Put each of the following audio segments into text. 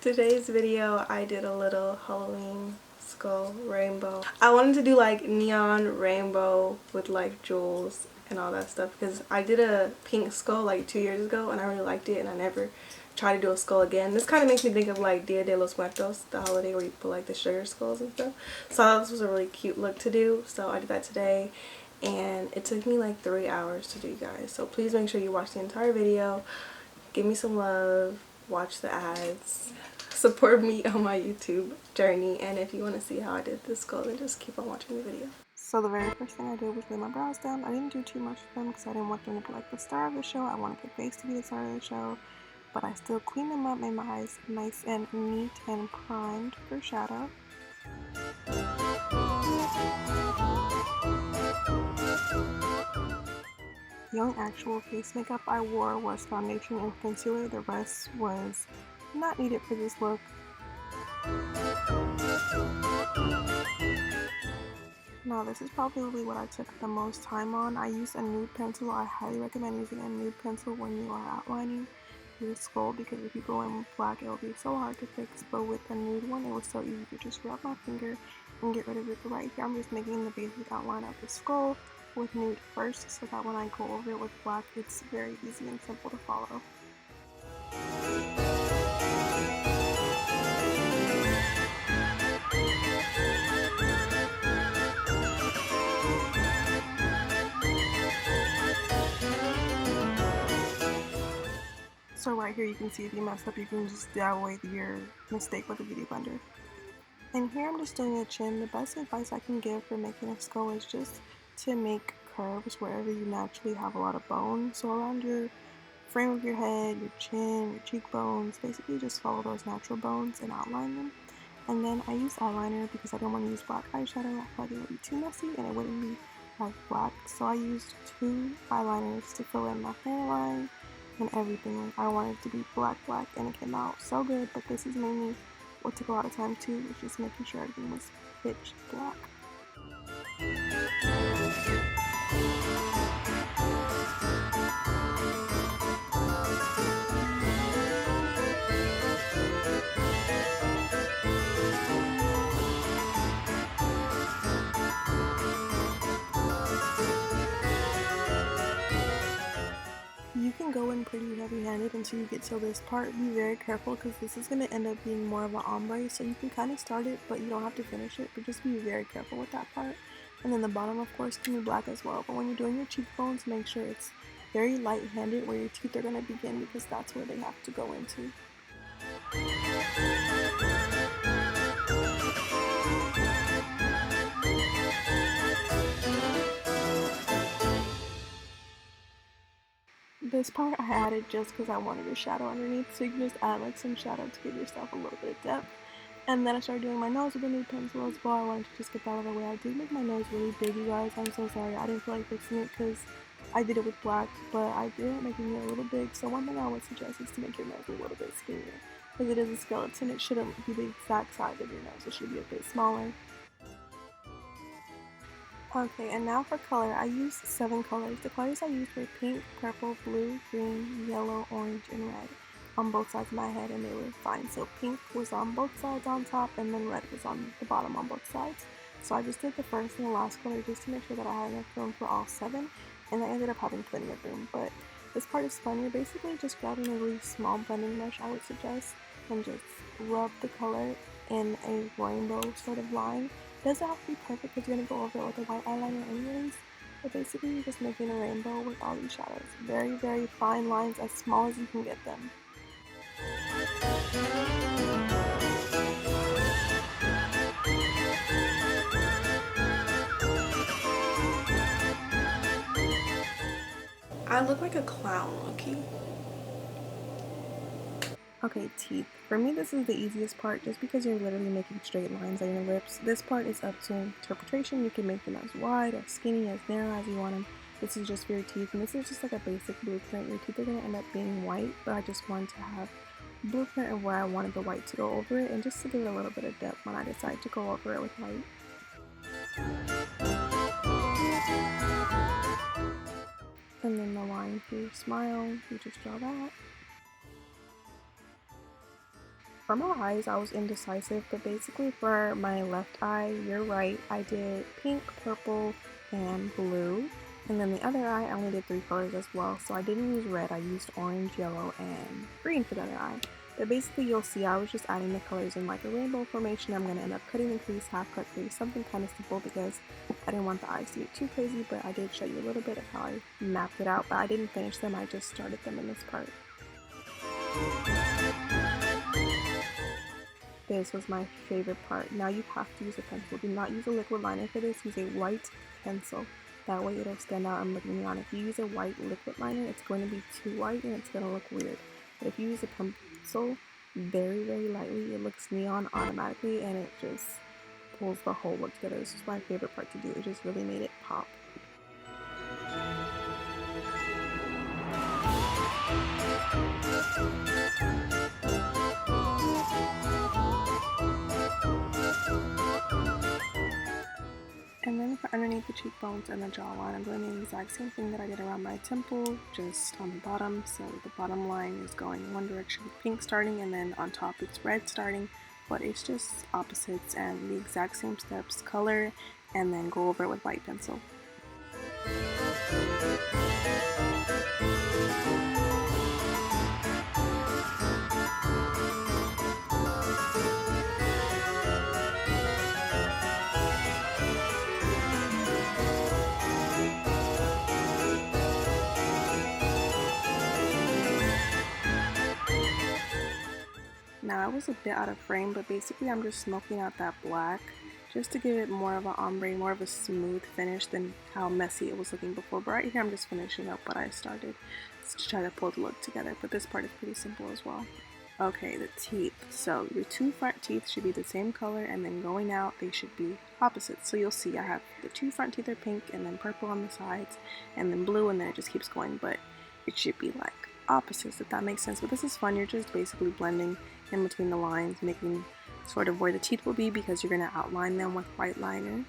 Today's video I did a little Halloween skull rainbow. I wanted to do like neon rainbow with like jewels and all that stuff because I did a pink skull like 2 years ago and I really liked it and I never tried to do a skull again. This kind of makes me think of like Dia de los Muertos, the holiday where you put like the sugar skulls and stuff. So I thought this was a really cute look to do, so I did that today and it took me like 3 hours to do, you guys. So please make sure you watch the entire video, give me some love, watch the ads, support me on my YouTube journey, and if you want to see how I did this skull, then just keep on watching the video. So the very first thing I did was lay my brows down. I didn't do too much of them because I didn't want them to be like the star of the show. I wanted the face to be the star of the show, but I still cleaned them up, made my eyes nice and neat and primed for shadow. The only actual face makeup I wore was foundation and concealer. The rest was not needed for this look. Now this is probably what I took the most time on. I used a nude pencil. I highly recommend using a nude pencil when you are outlining your skull because if you go in with black it will be so hard to fix, but with a nude one it was so easy to just rub my finger and get rid of it. But right here I'm just making the basic outline of the skull with nude first so that when I go over it with black it's very easy and simple to follow. So right here you can see if you mess up you can just dab away your mistake with a beauty blender. And here I'm just doing a chin. The best advice I can give for making a skull is just to make curves wherever you naturally have a lot of bone. So around your frame of your head, your chin, your cheekbones, basically just follow those natural bones and outline them. And then I use eyeliner because I don't want to use black eyeshadow. I thought it would be too messy and it wouldn't be like black. So I used 2 eyeliners to fill in my hairline and everything. I wanted it to be black and it came out so good, but this is mainly what took a lot of time too, was just making sure everything was pitch black. You can go in pretty heavy-handed until you get to this part. Be very careful because this is going to end up being more of an ombre, so you can kind of start it but you don't have to finish it, but just be very careful with that part. And then the bottom of course can be black as well, but when you're doing your cheekbones make sure it's very light-handed where your teeth are going to begin because that's where they have to go into. This part I added just because I wanted a shadow underneath, so you can just add like some shadow to give yourself a little bit of depth. And then I started doing my nose with a nude pencil as well. I wanted to just get that out of the way. I did make my nose really big, you guys. I'm so sorry. I didn't feel like fixing it because I did it with black, but I did end up making it a little big. So one thing I would suggest is to make your nose a little bit skinnier. Because it is a skeleton, it shouldn't be the exact size of your nose. It should be a bit smaller. Okay, and now for color, I used 7 colors. The colors I used were pink, purple, blue, green, yellow, orange, and red on both sides of my head, and they were fine. So pink was on both sides on top, and then red was on the bottom on both sides. So I just did the first and the last color just to make sure that I had enough room for all 7, and I ended up having plenty of room. But this part is fun. You're basically just grabbing a really small blending brush, I would suggest, and just rub the color in a rainbow sort of line. It doesn't have to be perfect because you're going to go over it with a white eyeliner anyways, but basically you're just making a rainbow with all these shadows. Very, very fine lines, as small as you can get them. I look like a clown looking. Okay, teeth. For me, this is the easiest part just because you're literally making straight lines on your lips. This part is up to interpretation. You can make them as wide, as skinny, as narrow as you want them. This is just for your teeth, and this is just like a basic blueprint. Your teeth are going to end up being white, but I just wanted to have a blueprint of where I wanted the white to go over it, and just to give it a little bit of depth when I decide to go over it with white. And then the line for your smile, you just draw that. for my eyes, I was indecisive, but basically for my left eye, you're right, I did pink, purple, and blue. And then the other eye, I only did 3 colors as well, so I didn't use red, I used orange, yellow, and green for the other eye. But basically you'll see I was just adding the colors in like a rainbow formation. I'm going to end up cutting the crease, half cut crease, something kind of simple because I didn't want the eyes to get too crazy, but I did show you a little bit of how I mapped it out, but I didn't finish them, I just started them in this part. This was my favorite part. Now you have to use a pencil. Do not use a liquid liner for this, use a white pencil. That way it'll stand out and look neon. If you use a white liquid liner, it's going to be too white and it's going to look weird. But if you use a pencil very, very lightly, it looks neon automatically and it just pulls the whole look together. This is my favorite part to do. It just really made it pop. And then for underneath the cheekbones and the jawline, I'm doing the exact same thing that I did around my temple, just on the bottom. So the bottom line is going one direction with pink starting, and then on top it's red starting, but it's just opposites and the exact same steps, color, and then go over it with white pencil. Now I was a bit out of frame, but basically I'm just smoking out that black just to give it more of an ombre, more of a smooth finish than how messy it was looking before. But right here I'm just finishing up what I started to try to pull the look together, but this part is pretty simple as well. Okay, the teeth. So your 2 front teeth should be the same color, and then going out they should be opposites. So you'll see I have the 2 front teeth are pink, and then purple on the sides, and then blue, and then it just keeps going, but it should be like opposites, if that makes sense. But this is fun. You're just basically blending in between the lines, making sort of where the teeth will be because you're going to outline them with white liner.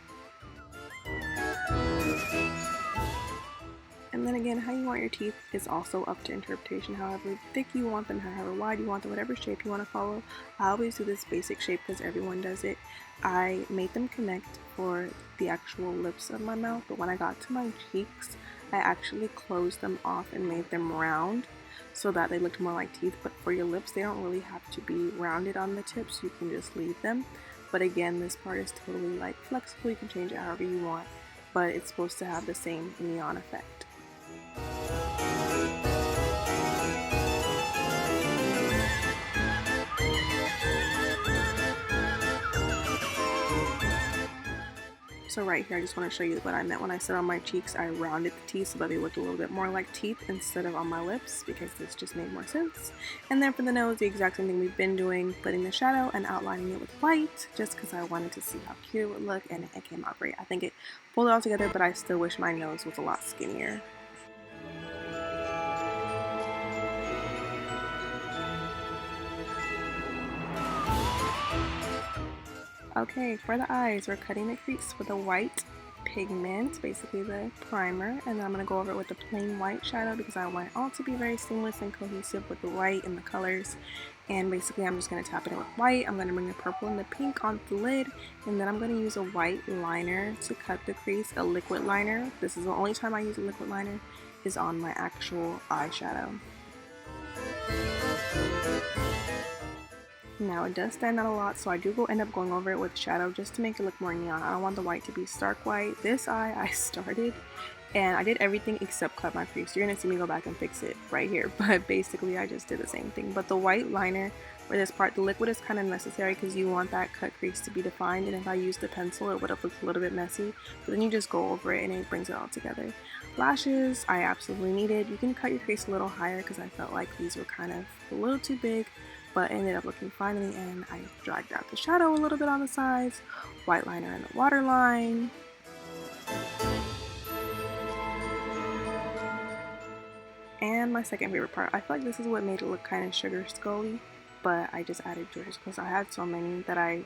And then again, how you want your teeth is also up to interpretation. However thick you want them, however wide you want them, whatever shape you want to follow. I always do this basic shape because everyone does it. I made them connect for the actual lips of my mouth, but when I got to my cheeks, I actually closed them off and made them round so that they looked more like teeth. But for your lips, they don't really have to be rounded on the tips, you can just leave them. But again, this part is totally like flexible, you can change it however you want, but it's supposed to have the same neon effect. So right here, I just want to show you what I meant when I said on my cheeks I rounded the teeth so that they looked a little bit more like teeth instead of on my lips, because this just made more sense. And then for the nose, the exact same thing we've been doing, putting the shadow and outlining it with white, just because I wanted to see how cute it would look, and it came out great. I think it pulled it all together, but I still wish my nose was a lot skinnier. Okay, for the eyes, we're cutting the crease with a white pigment, basically the primer, and then I'm going to go over it with the plain white shadow because I want it all to be very seamless and cohesive with the white and the colors. And basically I'm just going to tap it in with white. I'm going to bring the purple and the pink onto the lid, and then I'm going to use a white liner to cut the crease, a liquid liner. This is the only time I use a liquid liner, is on my actual eyeshadow. Now it does stand out a lot, so I do end up going over it with shadow just to make it look more neon. I don't want the white to be stark white. This eye I started and I did everything except cut my crease. You're gonna see me go back and fix it right here, but basically I just did the same thing. But the white liner for this part, the liquid is kind of necessary because you want that cut crease to be defined, and if I used the pencil it would have looked a little bit messy, but then you just go over it and it brings it all together. Lashes I absolutely needed. You can cut your crease a little higher because I felt like these were kind of a little too big, but ended up looking fine in the end. I dragged out the shadow a little bit on the sides, white liner in the waterline. And my second favorite part, I feel like this is what made it look kind of sugar scully, but I just added jewels because I had so many that I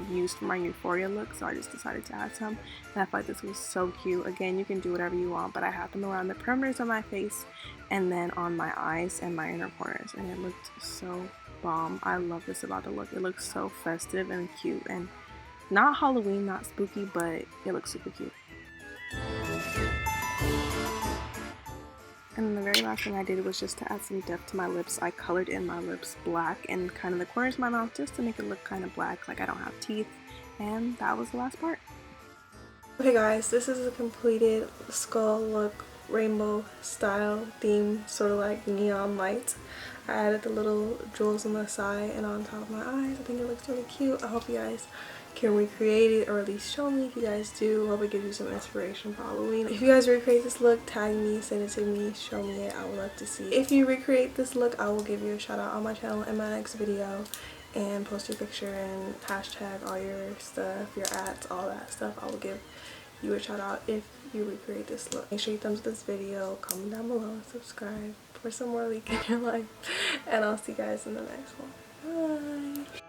used for my Euphoria look, so I just decided to add some, and I feel like this was so cute. Again, you can do whatever you want, but I had them around the perimeters of my face and then on my eyes and my inner corners, and it looked so bomb. I love this about the look. It looks so festive and cute and not Halloween, not spooky, but it looks super cute. And then the very last thing I did was just to add some depth to my lips. I colored in my lips black and kind of the corners of my mouth just to make it look kind of black, like I don't have teeth. And that was the last part. Okay guys, this is a completed skull look, rainbow style theme, sort of like neon lights. I added the little jewels on the side and on top of my eyes. I think it looks really cute. I hope you guys can recreate it, or at least show me if you guys do. Hope it gives you some inspiration for Halloween. If you guys recreate this look, tag me, send it to me, show me it. I would love to see. If you recreate this look, I will give you a shout out on my channel in my next video, and post your picture and hashtag all your stuff, your ads, all that stuff. I will give you a shout out if you recreate this look. Make sure you thumbs up this video, comment down below, and subscribe for some more leak in your life. And I'll see you guys in the next one. Bye.